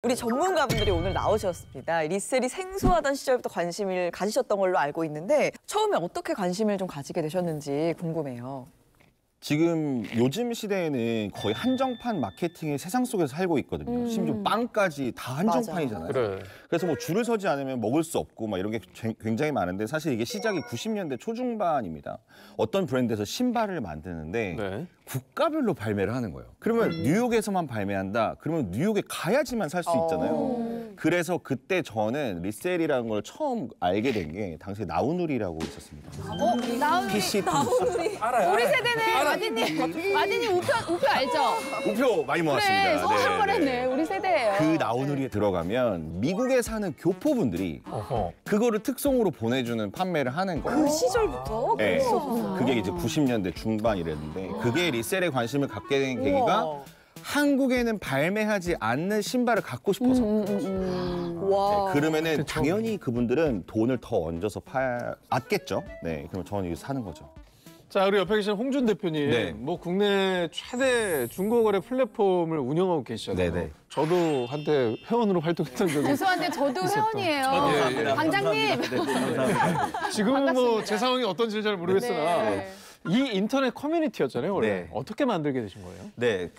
우리 전문가분들이 오늘 나오셨습니다. 리셀이 생소하던 시절부터 관심을 가지셨던 걸로 알고 있는데 처음에 어떻게 관심을 좀 가지게 되셨는지 궁금해요. 지금 요즘 시대에는 거의 한정판 마케팅의 세상 속에서 살고 있거든요. 심지어 빵까지 다 한정판이잖아요. 그래. 그래서 뭐 줄을 서지 않으면 먹을 수 없고 막 이런 게 굉장히 많은데 사실 이게 시작이 90년대 초중반입니다. 어떤 브랜드에서 신발을 만드는데 네. 국가별로 발매를 하는 거예요. 그러면 뉴욕에서만 발매한다. 그러면 뉴욕에 가야지만 살 수 있잖아요. 그래서 그때 저는 리셀이라는 걸 처음 알게 된 게 당시에 나우누리라고 있었습니다. 나우누리. PC 알아요. 우리 세대네. 마디님 우표 알죠? 우표 많이 모았습니다. 그래, 한 번 했네. 우리 세대예요. 그 나우누리에 들어가면 미국에 사는 교포분들이 어허. 그거를 특송으로 보내주는 판매를 하는 거예요. 그 시절부터? 네. 그랬었구나. 그게 이제 90년대 중반이랬는데 그게 리셀에 관심을 갖게 된 계기가 우와. 한국에는 발매하지 않는 신발을 갖고 싶어서. 와. 네, 그러면은 당연히 그분들은 돈을 더 얹어서 아꼈죠. 네, 그럼 저는 이거 사는 거죠. 자, 우리 옆에 계신 홍준 대표님, 네. 뭐 국내 최대 중고거래 플랫폼을 운영하고 계시잖아요. 네네. 저도 한때 회원으로 활동했던 적이 죄송한데 저도 회원이에요. 예, 예. 방장님. 지금은 뭐 제 상황이 어떤지 잘 모르겠으나 네. 이 인터넷 커뮤니티였잖아요, 원래. 네. 어떻게 만들게 되신 거예요? 네,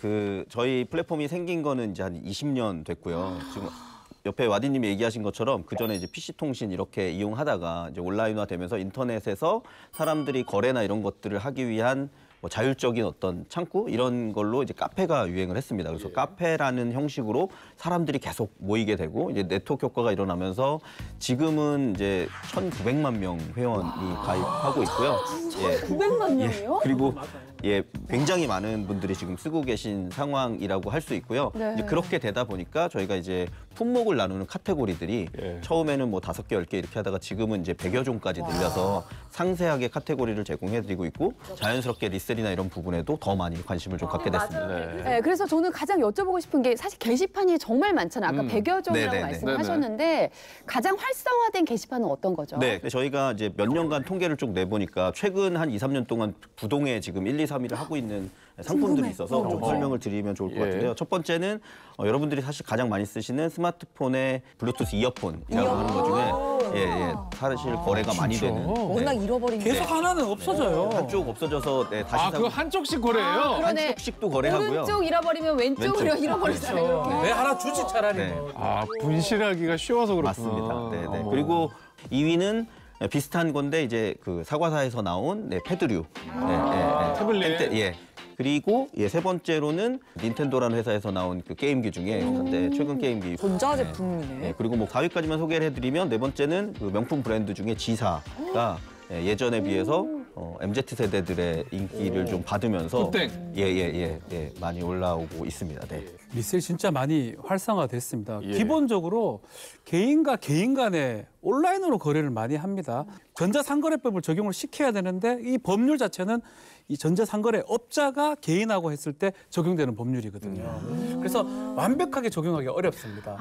저희 플랫폼이 생긴 거는 이제 한 20년 됐고요. 지금 옆에 와디님이 얘기하신 것처럼 그 전에 이제 PC 통신 이렇게 이용하다가 이제 온라인화 되면서 인터넷에서 사람들이 거래나 이런 것들을 하기 위한 뭐 자율적인 어떤 창구 이런 걸로 이제 카페가 유행을 했습니다. 그래서 카페라는 형식으로 사람들이 계속 모이게 되고 이제 네트워크 효과가 일어나면서 지금은 이제 1,900만 명 회원이 가입하고 있고요. 900만 명이요? 그리고 굉장히 많은 분들이 지금 쓰고 계신 상황이라고 할 수 있고요. 네. 이제 그렇게 되다 보니까 저희가 이제 품목을 나누는 카테고리들이 처음에는 뭐 5개, 10개 이렇게 하다가 지금은 이제 100여 종까지 늘려서 상세하게 카테고리를 제공해드리고 있고 자연스럽게 리셀이나 이런 부분에도 더 많이 관심을 좀 갖게 됐습니다. 네, 그래서 저는 가장 여쭤보고 싶은 게 사실 게시판이 정말 많잖아요. 아까 100여 종이라고 네네네. 말씀하셨는데 가장 활성화된 게시판은 어떤 거죠? 네, 저희가 이제 몇 년간 통계를 쭉 내보니까 최근 한 2, 3년 동안 부동에 지금 1, 2, 3위를 하고 있는 상품들이 있어서 좀 설명을 드리면 좋을 것 같은데요. 첫 번째는 여러분들이 사실 가장 많이 쓰시는 스마트폰의 블루투스 이어폰이라고 하는 것 중에 사실 거래가 많이 되는. 워낙 잃어버린 계속 하나는 없어져요. 한쪽 없어져서 다시 그거 한쪽씩 거래예요? 그러네. 한쪽씩도 거래하고요. 오른쪽 잃어버리면 왼쪽으로 왼쪽. 잃어버리잖아요. 이렇게. 왜 하나 주지 차라리. 네. 뭐. 분실하기가 쉬워서 그렇구나. 맞습니다. 네네. 그리고 2위는 비슷한 건데 이제 그 사과사에서 나온 패드류. 태블릿. 그리고 세 번째로는 닌텐도라는 회사에서 나온 그 게임기 중에 최근 게임기. 전자제품이네. 그리고 뭐 4위까지만 소개를 해드리면 네 번째는 그 명품 브랜드 중에 지사가 예전에 비해서 MZ 세대들의 인기를 좀 받으면서 굿땡. 많이 올라오고 있습니다. 네. 리셀 진짜 많이 활성화됐습니다. 기본적으로 개인과 개인 간에 온라인으로 거래를 많이 합니다. 전자상거래법을 적용을 시켜야 되는데 이 법률 자체는 이 전자상거래 업자가 개인하고 했을 때 적용되는 법률이거든요. 그래서 완벽하게 적용하기 어렵습니다.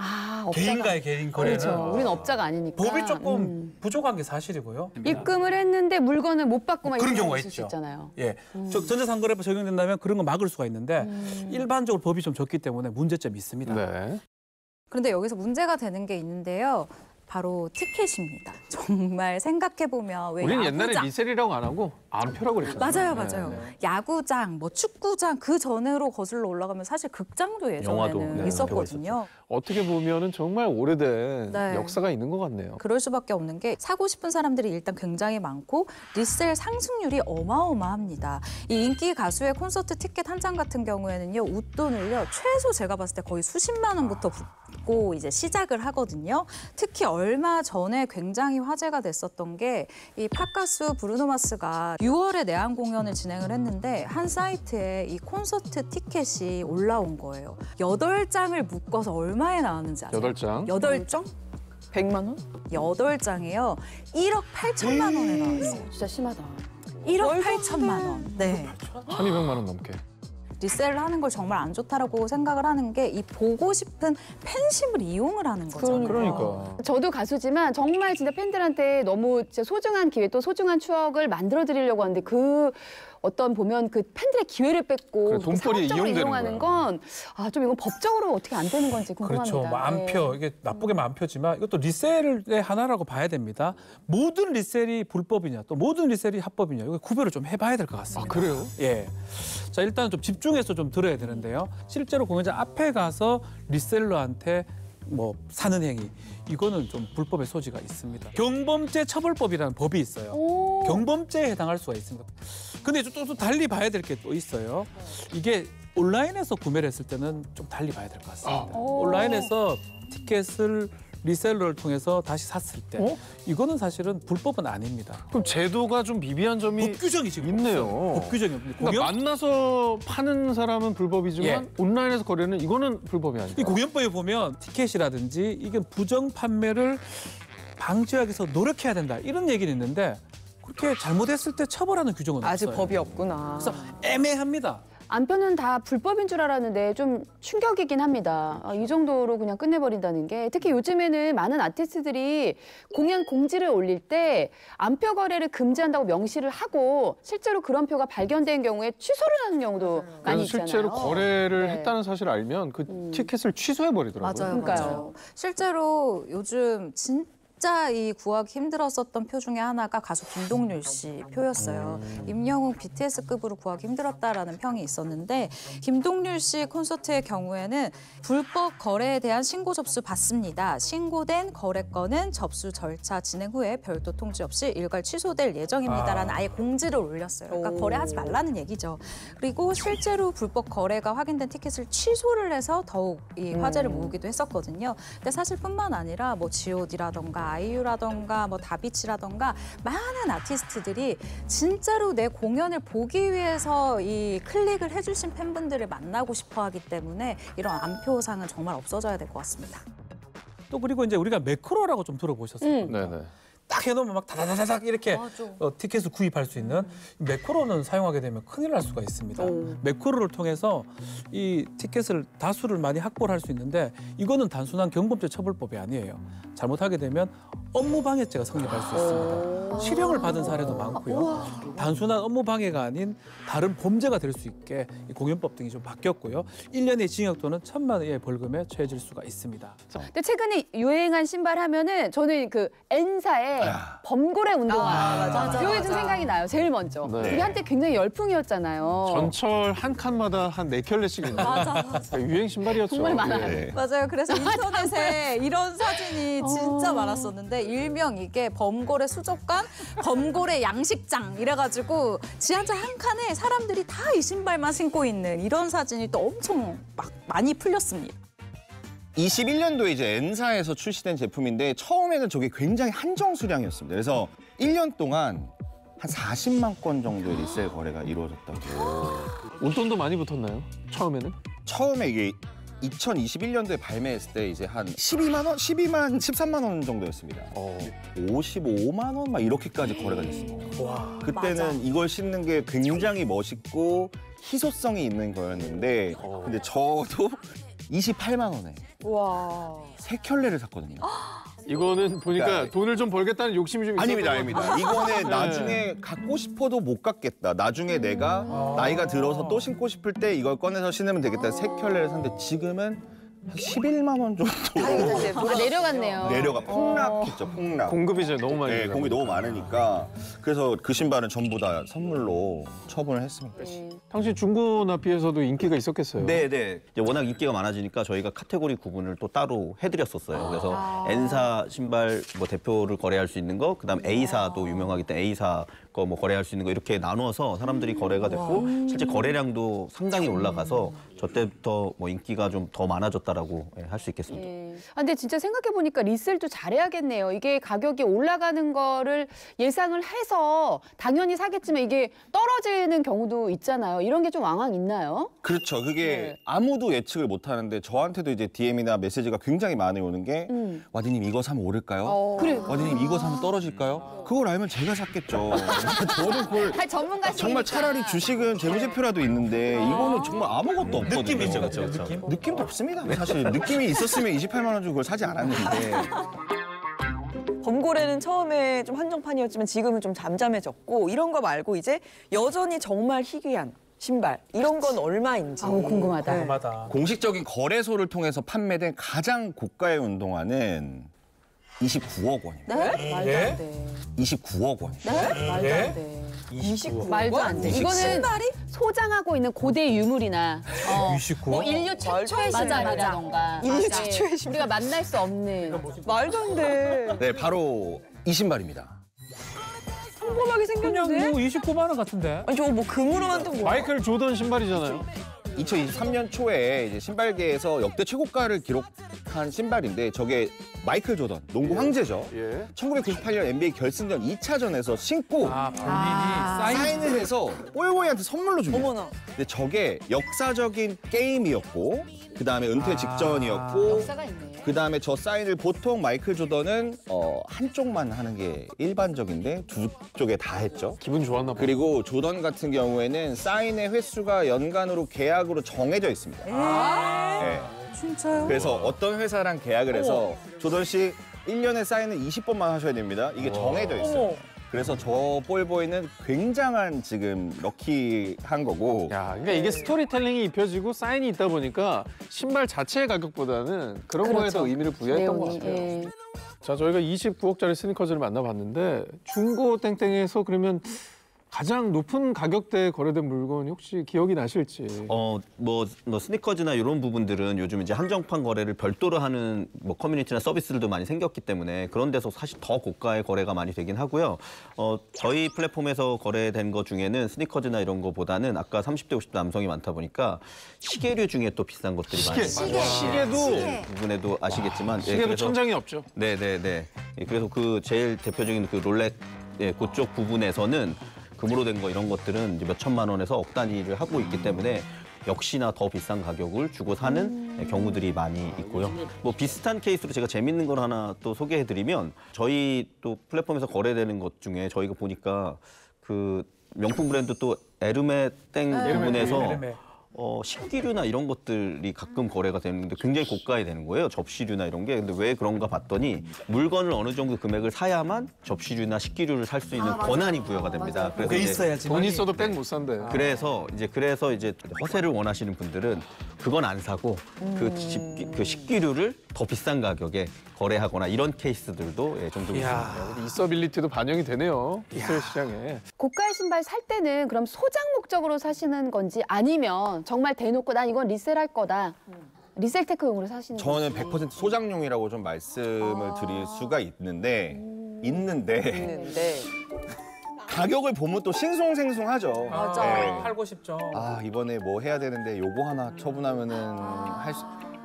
업자가- 개인과의 개인 거래는 그렇죠. 우리는 업자가 아니니까. 법이 조금 부족한 게 사실이고요. 입금을 했는데 물건을 못 받고 막 그런 이런 경우가 있을 수 있죠. 있잖아요. 예, 전자상거래법 적용된다면 그런 거 막을 수가 있는데 일반적으로 법이 좀 적기 때문에 문제점이 있습니다. 네. 그런데 여기서 문제가 되는 게 있는데요. 바로 티켓입니다. 정말 생각해보면 왜 우리는 옛날에 야구장, 리셀이라고 안 하고 암표라고 그랬잖아요. 맞아요. 야구장, 뭐 축구장 그 전으로 거슬러 올라가면 사실 극장도 영화도, 예전에는 있었거든요. 어떻게 보면은 정말 오래된 네. 역사가 있는 것 같네요. 그럴 수밖에 없는 게 사고 싶은 사람들이 일단 굉장히 많고 리셀 상승률이 어마어마합니다. 이 인기 가수의 콘서트 티켓 한 장 같은 경우에는요. 웃돈을요. 최소 제가 봤을 때 거의 수십만 원부터 붓고 이제 시작을 하거든요. 특히 얼마 전에 굉장히 화제가 됐었던 게 이 팝가수 브루노 마스가 6월에 내한 공연을 진행을 했는데 한 사이트에 이 콘서트 티켓이 올라온 거예요. 8장을 묶어서 얼마에 나왔는지 아세요? 8장. 8장? 100만 원? 8장이요. 1억 8천만 원에 나왔어요. 진짜 심하다. 1억 8천만 원. 네. 1,200만 원 넘게. 리셀을 하는 걸 정말 안 좋다라고 생각을 하는 게 이 보고 싶은 팬심을 이용을 하는 거잖아요. 그러니까. 저도 가수지만 정말 진짜 팬들한테 너무 진짜 소중한 기회 또 소중한 추억을 만들어 드리려고 하는데 그 어떤 보면 그 팬들의 기회를 뺏고 그래, 돈벌이에 상업적으로 이용되는 이용하는 거야. 건 좀 이건 법적으로 어떻게 안 되는 건지 궁금합니다. 그렇죠. 만표 이게 나쁘게 만표지만 이것도 리셀의 하나라고 봐야 됩니다. 모든 리셀이 불법이냐 또 모든 리셀이 합법이냐 이거 구별을 좀 해봐야 될 것 같습니다. 아, 그래요? 예. 자 일단 좀 집중해서 좀 들어야 되는데요. 실제로 공연장 앞에 가서 리셀러한테 뭐 사는 행위 이거는 좀 불법의 소지가 있습니다. 경범죄 처벌법이라는 법이 있어요. 경범죄에 해당할 수가 있습니다. 근데 또 달리 봐야 될 게 또 있어요. 이게 온라인에서 구매를 했을 때는 좀 달리 봐야 될 것 같습니다. 온라인에서 티켓을 리셀러를 통해서 다시 샀을 때 이거는 사실은 불법은 아닙니다. 그럼 제도가 좀 미비한 점이 법 규정이 지금 있네요. 없어요. 법 규정이 없는데 그러니까 만나서 파는 사람은 불법이지만 예. 온라인에서 거래는 이거는 불법이 아니다. 이 공연법에 보면 티켓이라든지 이게 부정 판매를 방지하기 위해서 노력해야 된다 이런 얘기는 있는데 그렇게 잘못했을 때 처벌하는 규정은 아직 없어요. 법이 없구나. 그래서 애매합니다. 안표는 다 불법인 줄 알았는데 좀 충격이긴 합니다. 이 정도로 그냥 끝내버린다는 게 특히 요즘에는 많은 아티스트들이 공연 공지를 올릴 때 안표 거래를 금지한다고 명시를 하고 실제로 그런 표가 발견된 경우에 취소를 하는 경우도 많이 그래서 있잖아요. 실제로 거래를 네. 했다는 사실을 알면 그 티켓을 취소해 버리더라고요. 맞아요, 그러니까요. 맞아요. 실제로 요즘 진짜 이 구하기 힘들었었던 표 중에 하나가 가수 김동률 씨 표였어요. 임영웅 BTS급으로 구하기 힘들었다라는 평이 있었는데 김동률 씨 콘서트의 경우에는 불법 거래에 대한 신고 접수 받습니다. 신고된 거래건은 접수 절차 진행 후에 별도 통지 없이 일괄 취소될 예정입니다라는 아예 공지를 올렸어요. 그러니까 거래하지 말라는 얘기죠. 그리고 실제로 불법 거래가 확인된 티켓을 취소를 해서 더욱 이 화제를 모으기도 했었거든요. 근데 사실 뿐만 아니라 뭐 G.O.D라던가 아이유라던가 뭐 다비치라던가 많은 아티스트들이 진짜로 내 공연을 보기 위해서 이 클릭을 해주신 팬분들을 만나고 싶어하기 때문에 이런 안표상은 정말 없어져야 될 것 같습니다. 또 그리고 이제 우리가 매크로라고 좀 들어보셨어요. 네네. 딱 해놓으면 막 다다다닥 이렇게 티켓을 구입할 수 있는 매크로는 사용하게 되면 큰일 날 수가 있습니다. 매크로를 통해서 이 티켓을 다수를 많이 확보를 할 수 있는데 이거는 단순한 경범죄 처벌법이 아니에요. 잘못하게 되면 업무방해죄가 성립할 수 있습니다. 실형을 받은 사례도 많고요. 단순한 업무방해가 아닌 다른 범죄가 될 수 있게 이 공연법 등이 좀 바뀌었고요. 1년의 징역 또는 1,000만 원의 벌금에 처해질 수가 있습니다. 근데 최근에 유행한 신발 하면은 저는 그 N사의 범고래 운동화 이게 좀 생각이 나요. 제일 먼저. 네. 이게 한때 굉장히 열풍이었잖아요. 전철 한 칸마다 한 4켤레씩 있는 그러니까 유행 신발이었죠. 정말 많아요. 네. 맞아요. 그래서 인터넷에 이런 사진이 진짜 많았었는데 일명 이게 범고래 수족관, 범고래 양식장 이래가지고 지하철 한 칸에 사람들이 다 이 신발만 신고 있는 이런 사진이 또 엄청 막 많이 풀렸습니다. 21년도에 이제 N사에서 출시된 제품인데 처음에는 저게 굉장히 한정 수량이었습니다. 그래서 1년 동안 한 40만 건 정도의 리셀 거래가 이루어졌다고. 웃돈도 많이 붙었나요? 처음에는? 처음에 이게 2021년도에 발매했을 때 이제 한 12만 원, 13만 원 정도였습니다. 55만 원 막 이렇게까지 거래가 됐습니다. 그때는 이걸 신는 게 굉장히 멋있고 희소성이 있는 거였는데 근데 저도 28만 원에 와. 3켤레를 샀거든요. 이거는 보니까 그러니까 돈을 좀 벌겠다는 욕심이 좀 있었던 아닙니다, 것 아닙니다. 같아요. 이거는 나중에 갖고 싶어도 못 갖겠다. 나중에 내가 나이가 들어서 또 신고 싶을 때 이걸 꺼내서 신으면 되겠다. 3켤레를 샀는데 지금은 한 11만 원 정도 내려갔네요. 내려가 폭락했죠, 폭락. 공급이 이제 너무 많이 네, 되다 공이 너무 보니까. 많으니까 그래서 그 신발은 전부 다 선물로 처분을 했습니다. 당시 중고 납비에서도 인기가 있었겠어요. 네네. 이제 워낙 인기가 많아지니까 저희가 카테고리 구분을 또 따로 해드렸었어요. 그래서 N사 신발 뭐 대표를 거래할 수 있는 거, 그다음 A사도 유명하기 때문에 A사 거 뭐 거래할 수 있는 거 이렇게 나누어서 사람들이 거래가 됐고 실제 거래량도 상당히 올라가서 저 때부터 뭐 인기가 좀 더 많아졌다라고 할 수 있겠습니다. 근데 진짜 생각해 보니까 리셀도 잘해야겠네요. 이게 가격이 올라가는 거를 예상을 해서 당연히 사겠지만 이게 떨어지는 경우도 있잖아요. 이런 게 좀 왕왕 있나요? 그렇죠. 그게 아무도 예측을 못 하는데 저한테도 이제 DM이나 메시지가 굉장히 많이 오는 게 와디님 이거 사면 오를까요? 그래. 와디님 이거 사면 떨어질까요? 그걸 알면 제가 샀겠죠. 저는 그걸 전문가시니까. 정말 차라리 주식은 재무제표라도 있는데 이거는 정말 아무것도 없거든요. 느낌이죠, 그렇죠? 느낌? 느낌도 없습니다. 사실 느낌이 있었으면 28만 원 주고 그걸 사지 않았는데. 원고래는 처음에 좀 한정판이었지만 지금은 좀 잠잠해졌고 이런 거 말고 이제 여전히 정말 희귀한 신발 이런 건 얼마인지 궁금하다. 궁금하다. 공식적인 거래소를 통해서 판매된 가장 고가의 운동화는 29억 원입니다. 네? 말도 안 돼. 29억 원. 네? 말도 안 돼. 29억 말도 안 돼. 이거는 소장하고 있는 고대 유물이나 29억? 뭐 인류 최초의 신발이라던가 인류 네. 최초의 신발. 우리가 만날 수 없는 말도 안 돼. 네, 바로 이 신발입니다. 평범하게 그냥 생겼는데? 뭐 29만 원 같은데. 아니 저거 뭐 금으로만 또 뭐? 마이클 조던 신발이잖아요. 2023년 초에 이제 신발계에서 역대 최고가를 기록한 신발인데 저게 마이클 조던, 농구 황제죠. 예. 1998년 NBA 결승전 2차전에서 신고 본인이 사인을 해서 볼보이한테 선물로 줍니다. 어머나. 근데 저게 역사적인 게임이었고 그다음에 은퇴 직전이었고 역사가 있네. 그다음에 저 사인을 보통 마이클 조던은 한쪽만 하는 게 일반적인데 두 쪽에 다 했죠. 기분 좋았나 봐. 그리고 조던 같은 경우에는 사인의 횟수가 연간으로 계약으로 정해져 있습니다. 네. 진짜요? 그래서 어떤 회사랑 계약을 해서 조던 씨 1년에 사인을 20번만 하셔야 됩니다. 이게 정해져 있어요. 그래서 저 볼보이는 굉장한 지금 럭키한 거고 야, 그러니까 이게 스토리텔링이 입혀지고 사인이 있다 보니까 신발 자체의 가격보다는 그런 거에 더 의미를 부여했던 것 같아요. 예. 자, 저희가 29억짜리 스니커즈를 만나봤는데 중고 땡땡에서 그러면 가장 높은 가격대에 거래된 물건이 혹시 기억이 나실지. 뭐 스니커즈나 이런 부분들은 요즘 이제 한정판 거래를 별도로 하는 뭐 커뮤니티나 서비스들도 많이 생겼기 때문에 그런 데서 사실 더 고가의 거래가 많이 되긴 하고요. 저희 플랫폼에서 거래된 것 중에는 스니커즈나 이런 거보다는 아까 30대, 50대 남성이 많다 보니까 시계류 중에 또 비싼 것들이 많이 있어요. 시계도 부분에도 아시겠지만 시계도 그래서 천장이 없죠. 네네네. 그래서 그 제일 대표적인 그 롤렉 그쪽 부분에서는 금으로 된 거 이런 것들은 이제 몇 천만 원에서 억 단위를 하고 있기 때문에 역시나 더 비싼 가격을 주고 사는 경우들이 많이 있고요. 뭐 비슷한 케이스로 제가 재밌는 걸 하나 또 소개해드리면 저희 또 플랫폼에서 거래되는 것 중에 저희가 보니까 그 명품 브랜드 또 에르메 땡 부분에서 에르메. 식기류나 이런 것들이 가끔 거래가 되는데 굉장히 고가에 되는 거예요. 접시류나 이런 게. 근데 왜 그런가 봤더니 물건을 어느 정도 금액을 사야만 접시류나 식기류를 살 수 있는 권한이 부여가 됩니다. 그래서 이제 있어야지. 돈 있어도 백 못 산대. 그래서 이제 허세를 원하시는 분들은 그건 안 사고 그 식기류를 더 비싼 가격에 거래하거나 이런 케이스들도 종종 있습니다. 이서빌리티도 반영이 되네요. 리셀 시장에. 고가의 신발 살 때는 그럼 소장 목적으로 사시는 건지 아니면 정말 대놓고 난 이건 리셀할 거다. 리셀 테크용으로 사시는 저는 건지. 100% 소장용이라고 좀 말씀을 드릴 수가 있는데 가격을 보면 또 싱숭생숭하죠. 맞아. 팔고 싶죠. 이번에 뭐 해야 되는데 요거 하나 처분하면은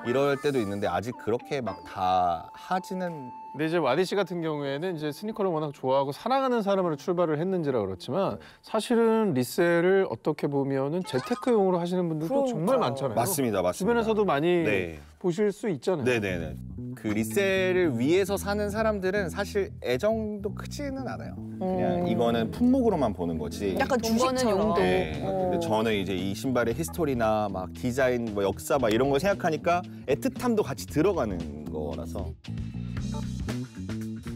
이럴 때도 있는데 아직 그렇게 막 다 하지는. 근데 이제 와디 씨 같은 경우에는 이제 스니커를 워낙 좋아하고 사랑하는 사람으로 출발을 했는지라 그렇지만 사실은 리셀을 어떻게 보면은 재테크용으로 하시는 분들도 정말 많잖아요. 맞습니다. 주변에서도 많이 네. 보실 수 있잖아요. 네네네. 그 리셀을 위해서 사는 사람들은 사실 애정도 크지는 않아요. 그냥 이거는 품목으로만 보는 거지. 약간 돈 버는 주식처럼. 용도. 네. 근데 저는 이제 이 신발의 히스토리나 막 디자인, 뭐 역사 막 이런 걸 생각하니까 애틋함도 같이 들어가는 거라서.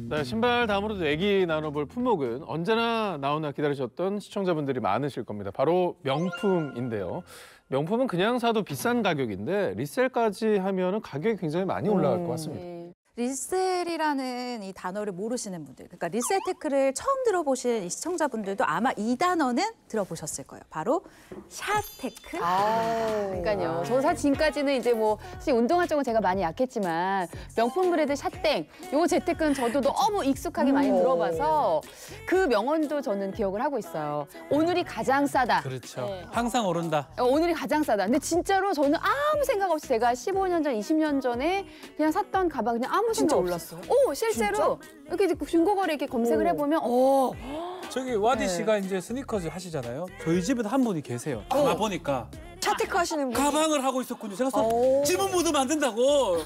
네, 신발 다음으로도 얘기 나눠볼 품목은 언제나 나오나 기다리셨던 시청자분들이 많으실 겁니다. 바로 명품인데요. 명품은 그냥 사도 비싼 가격인데 리셀까지 하면은 가격이 굉장히 많이 올라갈 것 같습니다. 네. 리셀이라는 이 단어를 모르시는 분들, 그러니까 리셀 테크를 처음 들어보신 이 시청자분들도 아마 이 단어는 들어보셨을 거예요. 바로 샤테크. 그러니까요. 저는 사실 지금까지는 이제 뭐 사실 운동화 쪽은 제가 많이 약했지만 명품 브랜드 샤땡 요거 재테크는 저도 너무 익숙하게 많이 들어봐서 그 명언도 저는 기억을 하고 있어요. 오늘이 가장 싸다. 그렇죠. 네. 항상 오른다. 오늘이 가장 싸다. 근데 진짜로 저는 아무 생각 없이 제가 15년 전, 20년 전에 그냥 샀던 가방 그냥 아무 진짜 생각 올랐어요? 오, 실제로 이렇게 중고거래 이렇게 검색을 해보면 저기 와디 씨가 이제 스니커즈 하시잖아요. 저희 집에도 한 분이 계세요. 가 보니까 차테크 하시는 분. 가방을 하고 있었군요. 제가 집은 모두 만든다고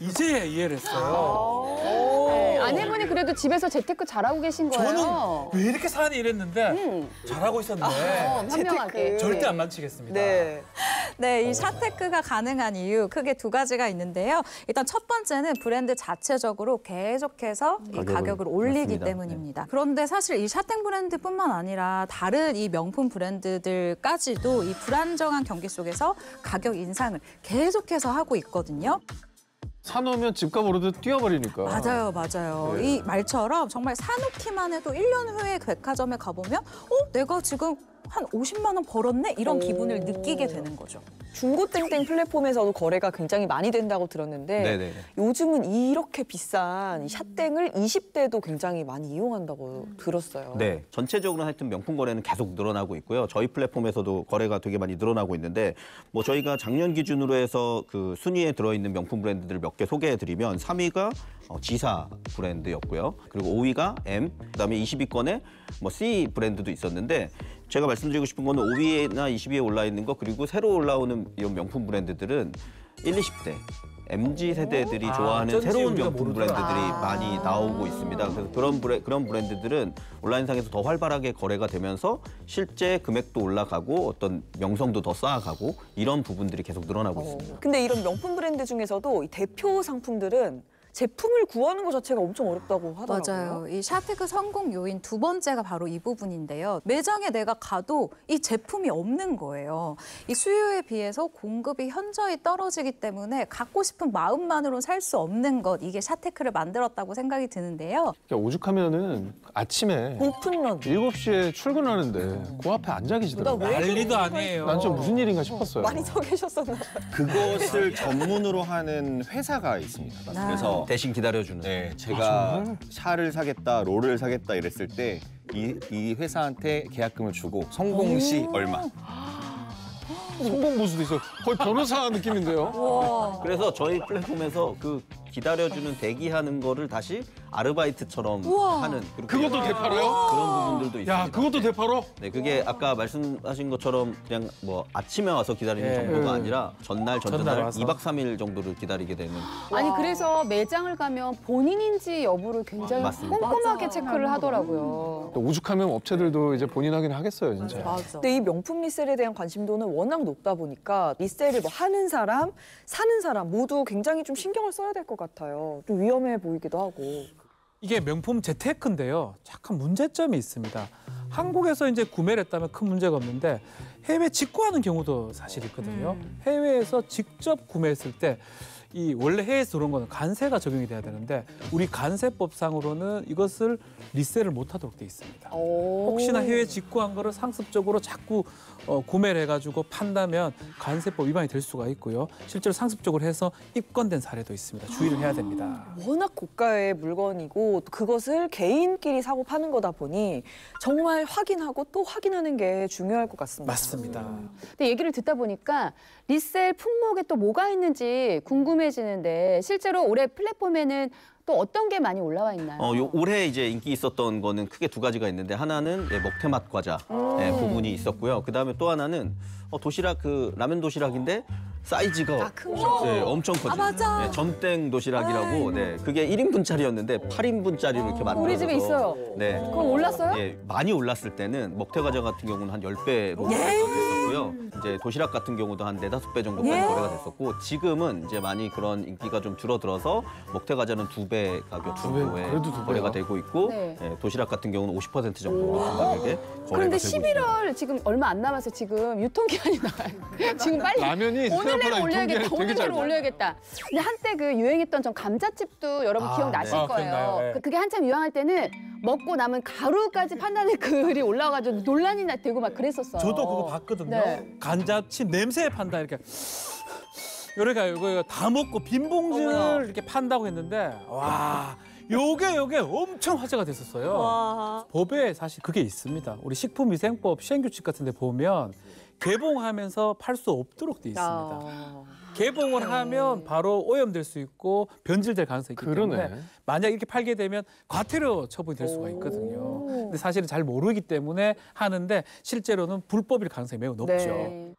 이제 이해를 했어요. 네, 아내분이 그래도 집에서 재테크 잘하고 계신 거예요. 저는 왜 이렇게 사니 이랬는데 잘하고 있었네. 현명하게. 절대 안 만치겠습니다. 네. 네, 이 샤테크가 가능한 이유 크게 두 가지가 있는데요. 일단 첫 번째는 브랜드 자체적으로 계속해서 이 가격을 올리기 맞습니다. 때문입니다. 그런데 사실 이 샤텍 브랜드뿐만 아니라 다른 이 명품 브랜드들까지도 이 불안정한 경기 속에서 가격 인상을 계속해서 하고 있거든요. 사놓으면 집값 오르듯 뛰어버리니까. 맞아요. 네. 이 말처럼 정말 사놓기만 해도 1년 후에 백화점에 가보면 내가 지금 한 50만 원 벌었네? 이런 기분을 느끼게 되는 거죠. 중고 땡땡 플랫폼에서도 거래가 굉장히 많이 된다고 들었는데 네네. 요즘은 이렇게 비싼 이 샷땡을 20대도 굉장히 많이 이용한다고 들었어요. 네, 전체적으로 하여튼 명품 거래는 계속 늘어나고 있고요. 저희 플랫폼에서도 거래가 되게 많이 늘어나고 있는데 뭐 저희가 작년 기준으로 해서 그 순위에 들어있는 명품 브랜드들 몇 개 소개해드리면 3위가 지사 브랜드였고요. 그리고 5위가 M, 그다음에 20위권에 뭐 C 브랜드도 있었는데 제가 말씀드리고 싶은 거는 5위나 20위에 올라 있는 거 그리고 새로 올라오는 이런 명품 브랜드들은 1, 20대 MZ 세대들이 좋아하는 어쩐지 새로운 우리가 명품 모르더라. 브랜드들이 많이 나오고 있습니다. 그래서 그런 브랜드들은 온라인상에서 더 활발하게 거래가 되면서 실제 금액도 올라가고 어떤 명성도 더 쌓아가고 이런 부분들이 계속 늘어나고 있습니다. 근데 이런 명품 브랜드 중에서도 이 대표 상품들은 제품을 구하는 것 자체가 엄청 어렵다고 하더라고요. 맞아요. 이 샤테크 성공 요인 두 번째가 바로 이 부분인데요. 매장에 내가 가도 이 제품이 없는 거예요. 이 수요에 비해서 공급이 현저히 떨어지기 때문에 갖고 싶은 마음만으로는 살 수 없는 것, 이게 샤테크를 만들었다고 생각이 드는데요. 그러니까 오죽하면은 아침에 오픈런. 7시에 출근하는데 그 앞에 앉아 계시더라고요. 왜 난리도 아니에요. 난 좀 무슨 일인가 싶었어요. 많이 서 계셨었나 봐요. 그것을 전문으로 하는 회사가 있습니다. 그래서 대신 기다려주는. 네, 제가 샤를 사겠다, 롤을 사겠다 이랬을 때 이 회사한테 계약금을 주고 성공 시 얼마. 성공 보수도 있어. 거의 변호사 느낌인데요. 그래서 저희 플랫폼에서 그 기다려주는 대기하는 거를 다시 아르바이트처럼 하는 그것도 대파로요? 그런 부분들도 있습니다. 야, 그것도 대파로? 네, 그게 아까 말씀하신 것처럼 그냥 뭐 아침에 와서 기다리는 예. 정도가 아니라 전날 와서. 2박 3일 정도를 기다리게 되는. 아니 그래서 매장을 가면 본인인지 여부를 굉장히 맞습니다. 꼼꼼하게 체크를 하더라고요. 또 오죽하면 업체들도 이제 본인 확인 하겠어요, 진짜. 맞아. 근데 이 명품 리셀에 대한 관심도는 워낙 높다 보니까 리셀을 뭐 하는 사람, 사는 사람 모두 굉장히 좀 신경을 써야 될 것 같아요. 좀 위험해 보이기도 하고. 이게 명품 재테크인데요. 약간 문제점이 있습니다. 한국에서 이제 구매를 했다면 큰 문제가 없는데 해외 직구하는 경우도 사실 있거든요. 해외에서 직접 구매했을 때 이 원래 해외에서 들어온 거는 관세가 적용이 돼야 되는데 우리 관세법상으로는 이것을 리셀을 못하도록 돼 있습니다. 혹시나 해외 직구한 거를 상습적으로 자꾸 구매를 해가지고 판다면 관세법 위반이 될 수가 있고요. 실제로 상습적으로 해서 입건된 사례도 있습니다. 주의를 해야 됩니다. 워낙 고가의 물건이고 또 그것을 개인끼리 사고 파는 거다 보니 정말 확인하고 또 확인하는 게 중요할 것 같습니다. 맞습니다. 근데 얘기를 듣다 보니까 리셀 품목에 또 뭐가 있는지 궁금해지는데 실제로 올해 플랫폼에는 또 어떤 게 많이 올라와 있나요? 올해 이제 인기 있었던 거는 크게 두 가지가 있는데 하나는 먹태맛 과자 부분이 있었고요. 그다음에 또 하나는 도시락 라면 도시락인데 사이즈가 큰 거. 네, 엄청 커요. 맞아. 네, 점땡 도시락이라고 네, 그게 1인분짜리였는데 8인분짜리로 이렇게 만들어서 우리 집에 있어요. 네. 그럼 올랐어요? 예, 많이 올랐을 때는 먹태 과자 같은 경우는 한 10배로 거래가 됐었고요. 이제 도시락 같은 경우도 한 4-5배 정도까지 거래가 됐었고 지금은 이제 많이 그런 인기가 좀 줄어들어서 먹태 과자는 2배 가격 정도에 그래도 2배야? 거래가 되고 있고 네. 예, 도시락 같은 경우는 50% 정도 높은 가격에 거래가 그런데 되고 있습니다. 11월 지금 얼마 안 남아서 지금 유통기한이 나와요. 지금 빨리 라면이 오늘 내로 생각보다 올려야겠다. 유통기한이 오늘 되게 내로 짧아. 올려야겠다. 근데 한때 그 유행했던 전 감자칩도 여러분 기억나실 네. 거예요. 그랬나요? 네. 그게 한참 유행할 때는 먹고 남은 가루까지 판다는 글이 올라와가지고 논란이 되고 막 그랬었어요. 저도 그거 봤거든요. 네. 감자칩 냄새 판다 이렇게. 요래가 이거 다 먹고 빈 봉지를 이렇게 판다고 했는데 와 요게 엄청 화제가 됐었어요. 법에 사실 그게 있습니다. 우리 식품위생법 시행규칙 같은 데 보면 개봉하면서 팔 수 없도록 돼 있습니다. 개봉을 하면 바로 오염될 수 있고 변질될 가능성이 있기 그러네. 때문에 만약 이렇게 팔게 되면 과태료 처분이 될 수가 있거든요. 근데 사실은 잘 모르기 때문에 하는데 실제로는 불법일 가능성이 매우 높죠. 네.